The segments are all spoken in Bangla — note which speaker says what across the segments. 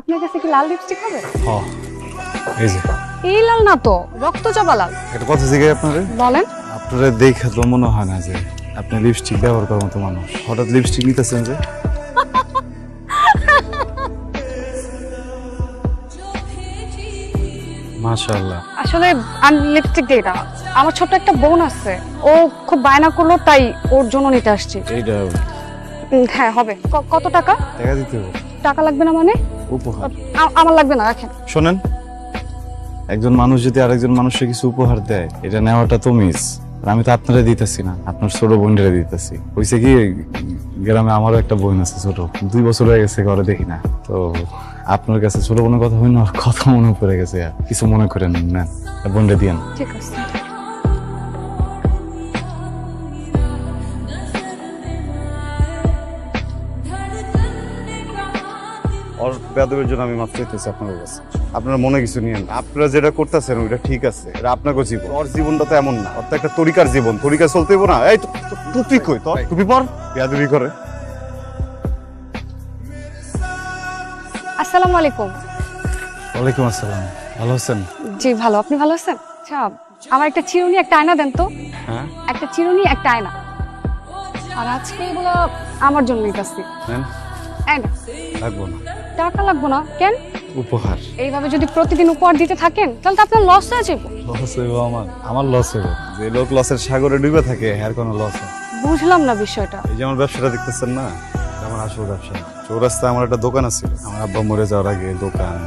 Speaker 1: আপনার কাছে কি লাল লিপস্টিক হবে?
Speaker 2: হ্যাঁ এই যে
Speaker 1: এই লাল না তো, রক্তচাপা লাল।
Speaker 2: এটা কথা জিজ্ঞাসা আপনারে
Speaker 1: বলেন।
Speaker 2: আপনারা দেখে তো মনে হয় না যে আপনি লিপস্টিক ব্যবহার করার মতো মানুষ। হঠাৎ লিপস্টিক নিতেছেন যে? মাশাআল্লাহ।
Speaker 1: আসলে আমি লিপস্টিক দিই না, আমার ছোট্ট একটা বোন আছে, ও খুব বায়না করলো তাই ওর জন্য নিতে আসছি।
Speaker 2: এইটা
Speaker 1: হ্যাঁ হবে। কত টাকা?
Speaker 2: টাকা দিতে হবে।
Speaker 1: টাকা লাগবে না মানে?
Speaker 2: উপহার।
Speaker 1: আমার লাগবে না, রাখেন।
Speaker 2: শোনেন, একজন মানুষ যদি আরেকজন মানুষকে কিছু উপহার দেয়, এটা নেওয়াটা তো মিস। আমি তো আপনারা দিতেছি না, আপনার ছোট বোনটা দিতেছি। হয়েছে কি, গ্রামে আমারও একটা বোন আছে ছোট, 2 বছর হয়ে গেছে ঘরে দেখি না। তো আপনার কাছে ছোট বোনের কথা হইল, আর কথা মনে পড়ে গেছে। কিছু মনে করেন না, বোনটা দিয়েন।
Speaker 1: ঠিক আছে।
Speaker 2: ওর বেয়াদবের জন্য আমি মাফ চাইতেছি আপনার কাছে। আপনার মনে কিছু নিয়েন না। আপনারা যেটা করতেছেন ওইটা ঠিক আছে, এটা আপনাকে জীবন। ওর জীবনটা তো এমন না, ওর তো একটা তরিকার জীবন, তরিকা চলতে হইব না। এই তুই কই তো তুমি পর বেয়াদবি করে।
Speaker 1: আসসালামু আলাইকুম।
Speaker 2: ওয়ালাইকুম আসসালাম। ভালো আছেন?
Speaker 1: জি ভালো, আপনি ভালো আছেন? আচ্ছা, আমার একটা চিরুনি একটা আয়না দেন তো।
Speaker 2: হ্যাঁ,
Speaker 1: একটা চিরুনি একটা আয়না। আর আজকে এগুলো আমার জন্য নিতেছি।
Speaker 2: নেন।
Speaker 1: আয়না
Speaker 2: লাগবো না।
Speaker 1: টাকা লাগবো না কেন?
Speaker 2: উপহার।
Speaker 1: এইভাবে যদি প্রতিদিন উপহার দিতে থাকেন তাহলে তো আপনার লস হয়ে যাবে।
Speaker 2: লস হইব আমার লস হইব। যে লোক লসের সাগরে ডুবে থাকে এর কোনো লস হয়?
Speaker 1: বুঝলাম না বিষয়টা।
Speaker 2: এই যে আমার ব্যবসাটা দেখতেছেন না, এটা আমার আসল ব্যবসা। চৌরাস্তায় আমার একটা দোকান আছে। আমার আব্বা মরে যাওয়ার আগে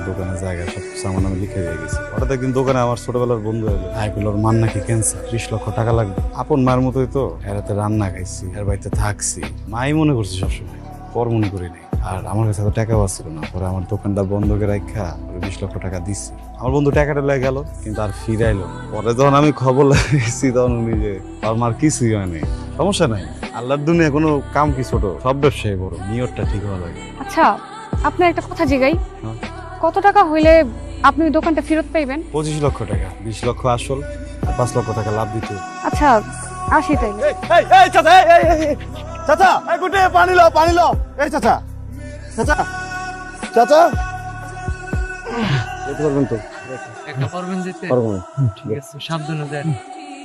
Speaker 2: দোকানের জায়গা সবকিছু আমার নামে লিখে দিয়ে গেছে। হঠাৎ একদিন দোকানে আমার ছোটবেলার বন্ধু এলো। ভাইগুলোর মান নাকি ক্যান্সার, 20 লক্ষ টাকা লাগবে। আপন মায়ের মতোই তো, এরাতে রান্না খাইছি, এর বাড়িতে থাকছি। মাই মনে করছি সবসময়, পর মনে করি নাই। আর আমার কাছে তো টাকাও ছিল না। পরে আমার দোকানটা বন্ধ করে রাখা 20 লক্ষ টাকা দিচ্ছি। আমার বন্ধু টাকাটা লেগে গেল, কিন্তু আর ফিরাইলো। পরে যখন আমি খবর লাগিয়েছি তখন উনি যে আর মার কিছুই হয়নি, সমস্যা নাই। আল্লাহর দুনিয়া কোনো কাম কি ছোট, সব ব্যবসায়ী বড়। নিয়তটা ঠিক হওয়া লাগে।
Speaker 1: আচ্ছা, আপনার একটা কথা জিগাই,
Speaker 2: হ্যাঁ।
Speaker 1: কত টাকা হইলে আপনি ওই দোকানটা ফেরত পাইবেন?
Speaker 2: 25 লক্ষ টাকা, 20 লক্ষ আসল আর 5 লক্ষ টাকা লাভ দিতে হবে।
Speaker 1: আচ্ছা আসি তাইলে।
Speaker 3: চাচা এই গুটে পানি লো এই চাচা চাচা চাচা যেতে পারবেন তো?
Speaker 4: একটা পারবেন যেতে?
Speaker 3: পারবো না।
Speaker 4: ঠিক আছে, সাবধানে যান।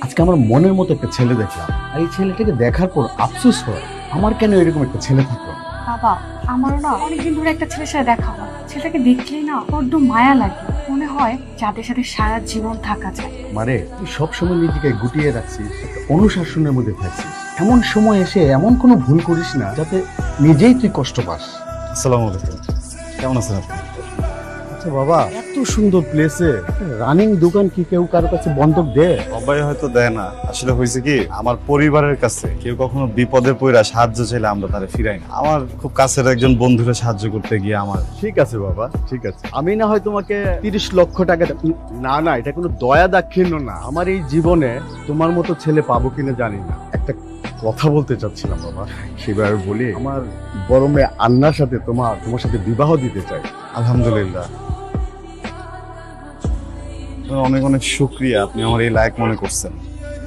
Speaker 3: আজকে আমার মনের মতো একটা ছেলে দেখলাম, আর এই ছেলেটাকে দেখার পর আফসোস হয় আমার কেন এরকম একটা ছেলে থাকলো।
Speaker 1: বাবা, আমারও না অনেকদিন ধরে একটা ছেলের সাথে দেখা হয়। ছেলেটাকে দেখলেই না বড্ড মায়া লাগে, মনে হয় যাদের সাথে সারা জীবন থাকা যায়।
Speaker 3: মানে তুই সবসময় নিজেকে গুটিয়ে রাখছিস, একটা অনুশাসনের মধ্যে থাকছিস। এমন সময় এসে এমন কোনো ভুল করিস না যাতে নিজেই তুই কষ্ট পাস।
Speaker 2: আসসালামু আলাইকুম, কেমন আছেন আপনি?
Speaker 3: আচ্ছা বাবা, এত সুন্দর প্লেসে রানিং দোকান কি কেউ কারো কাছে বন্ধক দেয়?
Speaker 2: সবাই হয়তো দেয় না। আসলে হয়েছে কি, আমার পরিবারের কাছে কেউ কখনো বিপদে পড়া সাহায্য চাইলে আমরা তারে ফিরাই না। আমার খুব কাছের একজন বন্ধুরে সাহায্য করতে গিয়ে আমার
Speaker 3: ঠিক আছে বাবা, ঠিক আছে। আমি না হয় তোমাকে 30 লক্ষ টাকা না না, এটা কোনো দয়া দাক্ষিণ্য না। আমার এই জীবনে তোমার মতো ছেলে পাবো কিনা জানি না। একটা কথা বলতে চাচ্ছিলাম বাবা, সেবার বলি, আমার বড় মেয়ে আন্নার সাথে তোমার সাথে বিবাহ দিতে চাই।
Speaker 2: আলহামদুলিল্লাহ, অনেক অনেক শুক্রিয়া, আপনি আমার এই লায়ক মনে করছেন।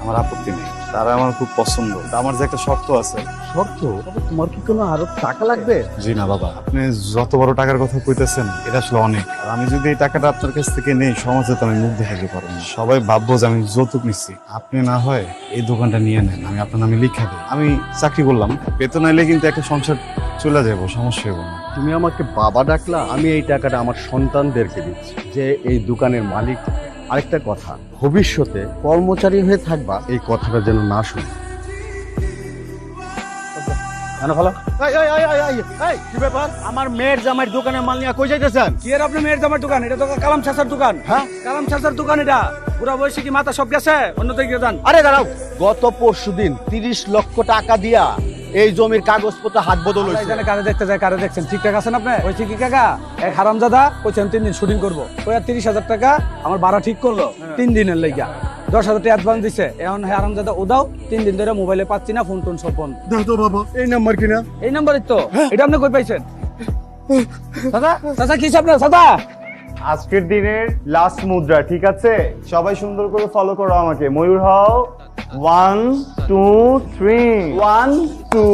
Speaker 2: আমার আপত্তি নেই, তারা আমার খুব পছন্দ। আমার যে একটা শর্ত আছে।
Speaker 3: শর্ত? তোমার কি কোনো আরো টাকা লাগবে?
Speaker 2: জি না বাবা, আপনি যত বড় টাকার কথা কইতেছেন এটা আসলে অনেক। আর আমি যদি এই টাকাটা আপনার কাছ থেকে নেই, সমাজে তো আমি মুখ দেখাতে পারবো না। সবাই ভাববো যে আমি যৌতুক নিচ্ছি। আপনি না হয় এই দোকানটা নিয়ে নেন, আমি আপনার নামে লিখা দিই। আমি চাকরি করলাম, বেতন আইলে কিন্তু একটা সংসার চলে যাবো, সমস্যা হবে না।
Speaker 3: তুমি আমাকে বাবা ডাকলা, আমি এই টাকাটা আমার সন্তানদেরকে দিচ্ছি, যে এই দোকানের মালিক। আরেকটা কথা, ভবিষ্যতে কর্মচারী হয়ে থাকবা, এই কথাটা যেন না শুনি। কেন ভালো? কি ব্যাপার? আমার মেয়ের জামাইয়ের দোকানে মাল নিয়ে কই যাইতেছেন?
Speaker 4: কি আর আপনার মেয়ের জামার দোকান? এটা তো কালাম চাচার দোকান।
Speaker 3: হ্যাঁ,
Speaker 4: কালাম চাচার দোকান এটা। পুরা বয়সে কি মাথা সব গেছে? অন্যদিকে যান।
Speaker 3: আরে দাঁড়াও, গত পরশুদিন 30 লক্ষ টাকা দিয়া এই জমির কাগজপত্র হাত বদল
Speaker 4: আল্লাহ
Speaker 3: হয়েছে।
Speaker 4: জানে কারে দেখতে যায়, কারে দেখছেন। ঠিকঠাক আছেন আপনি? ওইছে কি কাকা, এক হারামজাদা কইছেন 3 দিন শুটিং করবো। ওই 30,000 টাকা আমার ভাড়া ঠিক করলো 3 দিনের লাইগা। 10,000 টাকা অ্যাডভান্স দিছে। এখন হারামজাদা ওদাও 3 দিন ধরে মোবাইলে পাচ্ছি না, ফোন টোন সব বন্ধ।
Speaker 3: দাও তো বাবা, এই নাম্বার কিনা?
Speaker 4: এই নাম্বারই তো। এটা আপনি কই পাইছেন? দাদা চাচা কি আপনার দাদা?
Speaker 2: আজকের দিনের লাস্ট মুদ্রা, ঠিক আছে? সবাই সুন্দর করে ফলো করো আমাকে। ময়ূর হও।
Speaker 3: 1 2 3 1 2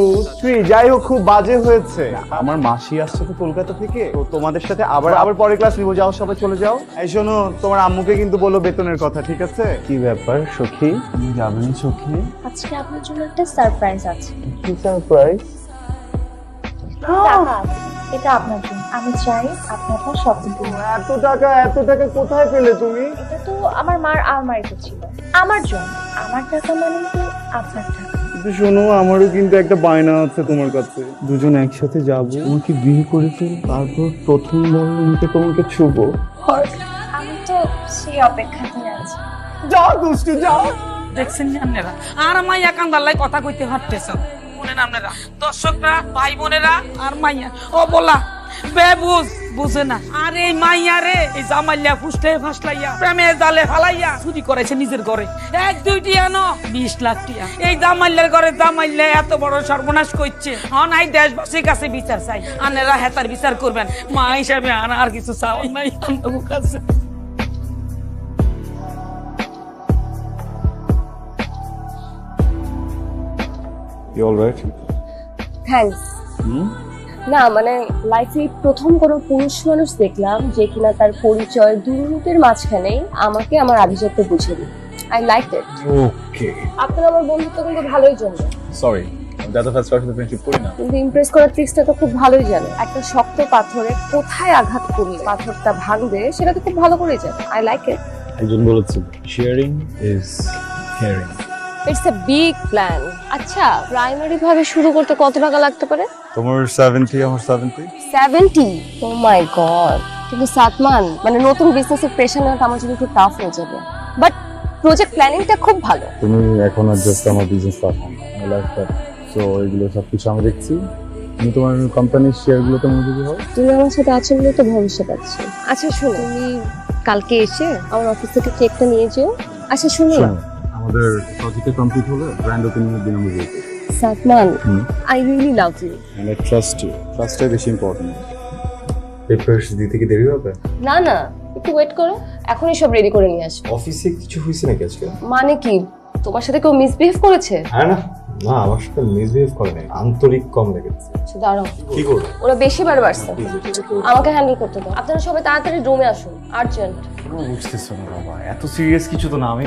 Speaker 3: 3 যাই হোক খুব বাজে হয়েছে। আমার মাসি আসছে তো কলকাতা থেকে, তো তোমাদের সাথে আবার পরে ক্লাস নিবো। যাও সবাই চলে যাও। এই শোনো, তোমার আম্মুকে কিন্তু বলো বেতনের কথা, ঠিক আছে? কি ব্যাপার সখী, তুমি যাবেন সখী?
Speaker 5: আজকে আপনার জন্য একটা সারপ্রাইজ আছে।
Speaker 3: কি সারপ্রাইজ?
Speaker 5: টাকা আছে। এটা আপনার জন্য। আমি চাই আপনি আপনার শপিং করুন।
Speaker 3: এত টাকা কোথায় পেলে তুমি?
Speaker 5: এটা তো আমার মার আলমারিতে ছিল। আমার জন্য। আমার টাকা মানে তো আপনার টাকা।
Speaker 3: কিন্তু শোনো, আমারও কিন্তু একটা বায়না আছে তোমার কাছে। দুজন একসাথে যাব, তোমাকে বিয়ে করে ফেল, তারপর প্রথম বন্ধুকে তোমাকে ছুবো।
Speaker 5: আমি তো সেই অপেক্ষাতেই আছি।
Speaker 3: যাও দুষ্টু যাও।
Speaker 6: দেখছেন নি আপনারা আর মাইয়া কান্দার কথা কইতে হাঁটতেছেন শুনেন আপনারা দর্শকরা ভাই বোনেরা আর মাইয়া ও বলা বেবুজ বুঝে না আর এই মাইয়া রে এই জামাইয়া ফুসলে ফাসলাইয়া প্রেমে জালে ফালাইয়া চুরি করেছে নিজের ঘরে 1-2 টিয়া ন 20 লাখ টিয়া এই জামাইয়ার ঘরে জামাইয়া এত বড় সর্বনাশ করছে নাই দেশবাসীর কাছে বিচার চাই আনেরা হেতার বিচার করবেন মা হিসাবে আর কিছু চাই নাই আপনার কাছে।
Speaker 2: You all right?
Speaker 5: থ্যাঙ্কস। না মানে লাইফে প্রথম কোনো পুরুষ মানুষ দেখলাম যে কিনা তার পরিচয় 2 মিনিটের মাঝখানেই আমাকে আমার আভিজাত্যে বুঝিয়ে দিল। I like it.
Speaker 3: ওকে,
Speaker 5: আপনার আমার বন্ধুত্ব কিন্তু ভালোই জন্য,
Speaker 2: সরি, দাদা ফার্স্ট কার সাথে ফ্রেন্ডশিপ করি না।
Speaker 5: কিন্তু ইমপ্রেস করার ট্রিক্সটা তো খুব ভালোই জানে। একটা শক্ত পাথরে কোথায় আঘাত করলে পাথরটা ভাঙবে সেটা তো খুব ভালো করে জানে। I like it.
Speaker 2: একজন বলেছিল sharing is caring.
Speaker 5: It's a big plan. আচ্ছা, প্রাইমারি ভাবে শুরু করতে কত টাকা লাগতে পারে?
Speaker 2: তোমার 70, আমার 70।
Speaker 5: 70? ও মাই গড। কিন্তু সাতমান মানে নতুন বিজনেসের প্রেশার নেওয়াটা আমার জন্য একটু টাফ হয়ে যাবে। বাট প্রজেক্ট প্ল্যানিংটা খুব ভালো।
Speaker 2: তুমি এখন আর জাস্ট আমার বিজনেস পার্টনার, আমার লাইফ পার্টনার। সো এগুলো সবকিছু আমি দেখছি। তুমি তোমার কোম্পানির শেয়ারগুলোতে মনোযোগী হও।
Speaker 5: তুমি আমার সাথে আছো বলে তো ভবিষ্যৎ আছে। আচ্ছা শোনো, তুমি কালকে এসে আমার অফিস থেকে চেকটা নিয়ে যেও। আচ্ছা শোনো না,
Speaker 2: আমাদের প্রজেক্ট কমপ্লিট হলে গ্র্যান্ড ওপেনিং এর দিন আমরা বের করব।
Speaker 5: সাতমান, I really love you.
Speaker 2: And I trust you. ট্রাস্টটাই বেশি ইম্পর্টেন্ট। পেপারস দিতে কি দেরি হবে?
Speaker 5: না না, একটু ওয়েট করো, এখনই সব রেডি করে নিয়ে আসবো।
Speaker 2: অফিসে কিছু হয়েছে নাকি আজকে?
Speaker 5: মানে কি, তোমার সাথে কেউ মিসবিহেভ করেছে?
Speaker 2: হ্যাঁ না না, আমার সাথে মিসবিহেভ করে নাই, আন্তরিক কম লেগেছে।
Speaker 5: আচ্ছা দাঁড়াও,
Speaker 2: কি করবে?
Speaker 5: ওরা বেশি বার বাড়ছে, আমাকে হ্যান্ডেল করতে দাও। আপনারা সবাই তাড়াতাড়ি রুমে আসুন, আর্জেন্ট।
Speaker 2: বুঝতেছো না বাবা, এত সিরিয়াস কিছু তো না। আমি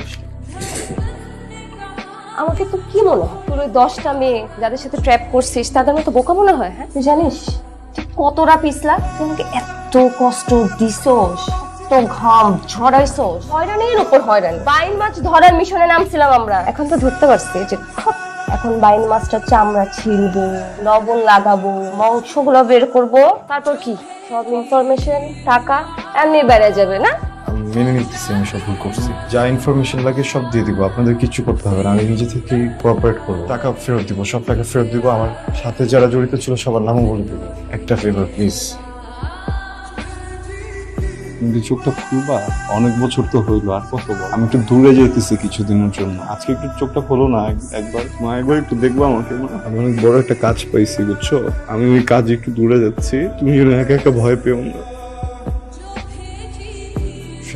Speaker 5: আমাকে তো কি মনে হয় তোর ওই 10টা মেয়ে যাদের সাথে ট্র্যাপ করছিস তাদের মতো বোকা মনে হয়? হ্যাঁ, তুই জানিস তুই কতটা পিছলা? তোমাকে এত কষ্ট দিছোস, এত ঘাম ঝরাইছোস, হয়রানির উপর হয়রানি। বাইন মাছ ধরার মিশনে নামছিলাম আমরা, এখন তো ধরতে পারছি যে এখন বাইন মাছটা চামড়া ছিলবো, লবণ লাগাবো, মাংসগুলো বের করবো, তারপর কি সব ইনফরমেশন টাকা এমনি বেড়ে যাবে না?
Speaker 2: আমি মেনে নিতেছি আমি সব ভুল করছি। যা ইনফরমেশন লাগে সব দিয়ে দিব, আপনাদের কিছু করতে হবে না। আমি নিজে থেকেই কোঅপারেট করবো, টাকা ফেরত দিব, সব টাকা ফেরত দিব। আমার সাথে যারা জড়িত ছিল সবার নামও বলে দিব। একটা ফেভার প্লিজ, কিন্তু চোখটা খুলবা। অনেক বছর তো হইলো, আর কত বল। আমি একটু দূরে যেতেছি কিছুদিনের জন্য, আজকে একটু চোখটা খোলো না একবার। মা একবার একটু দেখবা আমাকে। আমি অনেক বড় একটা কাজ পাইছি বুঝছো, আমি ওই কাজে একটু দূরে যাচ্ছি, তুমি যেন একা একা ভয় পেও না।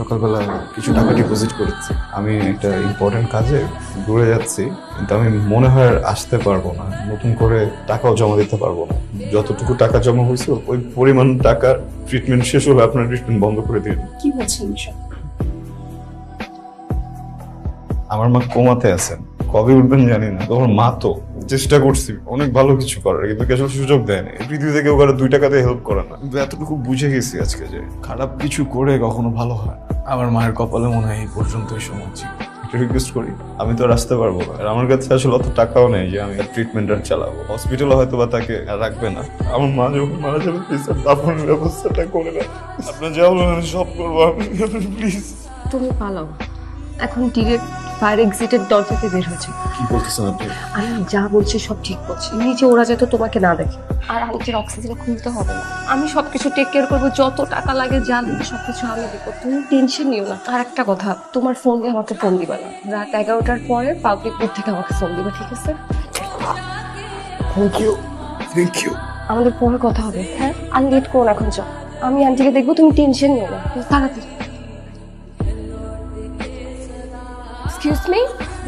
Speaker 2: সকালবেলা কিছু টাকা ডিপোজিট করেছি, আমি একটা ইম্পর্টেন্ট কাজে দূরে যাচ্ছি, কিন্তু আমি মনে হয় আর আসতে পারবো না, নতুন করে টাকাও জমা দিতে পারবো না। যতটুকু টাকা জমা হয়েছে ওই পরিমাণ টাকার ট্রিটমেন্ট শেষ হলে আপনার ট্রিটমেন্ট বন্ধ করে দিন।
Speaker 5: কি বলছেন এসব?
Speaker 2: আমার মা কোমাতে আছেন, কবে উঠবেন জানি না। তোমার মা তো চেষ্টা করছি অনেক ভালো কিছু করার, কিন্তু কেউ সুযোগ দেয় না। পৃথিবীতে কেউ কারো 2 টাকাতে হেল্প করে না, কিন্তু এতটুকু বুঝে গেছি আজকে যে খারাপ কিছু করে কখনো ভালো হয় না। আমার মায়ের কপালে মনে হয় এই পর্যন্তই সময় ছিল। একটা রিকোয়েস্ট করি, আমি তো আর আসতে পারবো না, আর আমার কাছে আসলে অত টাকাও নেই যে আমি ট্রিটমেন্ট আর চালাবো। হসপিটালে হয়তো বা তাকে আর রাখবে না। আমার মা যখন মারা যাবে প্লিজ দাফনের ব্যবস্থাটা করে দেন। আপনার যা বলেন আমি সব করবো, প্লিজ।
Speaker 5: তুমি পালাও, এখন ডিরেক্ট ফায়ার এক্সিটের দরজাতে বের হয়েছে।
Speaker 2: কি বলতেছেন আপনি?
Speaker 5: আমি যা বলছি সব ঠিক বলছি, নিচে ওরা যাতে তোমাকে না দেখে। আর আন্টির অক্সিজেন খুলতে হবে না, আমি সবকিছু টেক কেয়ার করবো, যত টাকা লাগে যা লাগে সবকিছু আমি দেবো, তুমি টেনশন নিও না। আর একটা কথা, তোমার ফোন দিয়ে আমাকে ফোন দিবা না, রাত 11টার পরে পাবলিক বুথ থেকে আমাকে ফোন দিবা, ঠিক আছে?
Speaker 2: Thank you, thank you.
Speaker 5: আমাদের পরে কথা হবে, হ্যাঁ? আর লেট করো না, এখন যাও। আমি আন্টিকে দেখবো, তুমি টেনশন নিও না, তাড়াতাড়ি। Excuse me,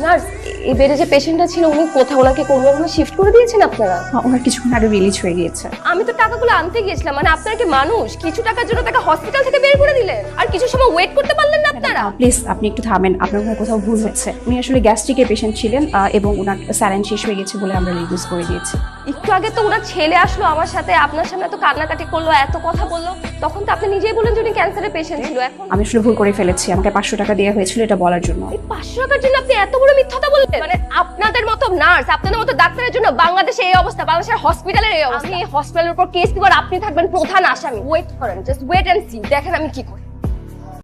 Speaker 5: nurse. এই বেডে যে পেশেন্টটা ছিল উনি কোথাও, ওনাকে কোনো শিফট করে দিয়েছেন আপনারা?
Speaker 1: ওনার কিছুক্ষণ আগে রিলিজ হয়ে গিয়েছে।
Speaker 5: আমি তো টাকাগুলো আনতে গিয়েছিলাম, মানে আপনারা কি মানুষ? কিছু টাকার জন্য তাকে হসপিটাল থেকে বের করে দিলেন, আর কিছু সময় ওয়েট করতে পারলেন না আপনারা?
Speaker 1: প্লিজ আপনি একটু থামেন, আপনার মনে হয় কোথাও ভুল হয়েছে। উনি আসলে গ্যাস্ট্রিকের পেশেন্ট ছিলেন এবং ওনার স্যালাইন শেষ হয়ে গেছে বলে আমরা রিডিউস করে দিয়েছি।
Speaker 5: একটু আগে তো ওনার ছেলে আসলো আমার সাথে, আপনার সামনে এত কান্নাকাটি করলো, এত কথা বললো, তখন তো আপনি নিজেই বললেন যে উনি ক্যান্সারের পেশেন্ট ছিল। এখন
Speaker 1: আমি আসলে ভুল করে ফেলেছি, আমাকে 500 টাকা দেওয়া হয়েছিল এটা বলার জন্য।
Speaker 5: এই 500 টাকার জন্য আপনি এত বড় মিথ্যাটা বললেন? মানে আপনাদের মতো নার্স, আপনাদের মতো ডাক্তারের জন্য বাংলাদেশে এই অবস্থা, বাংলাদেশের হসপিটালের এই অবস্থা। আমি এই হসপিটালের উপর কেস দিব আর আপনি থাকবেন প্রধান আসামি। ওয়েট করেন, জাস্ট ওয়েট এন্ড সি, দেখেন আমি কি করি।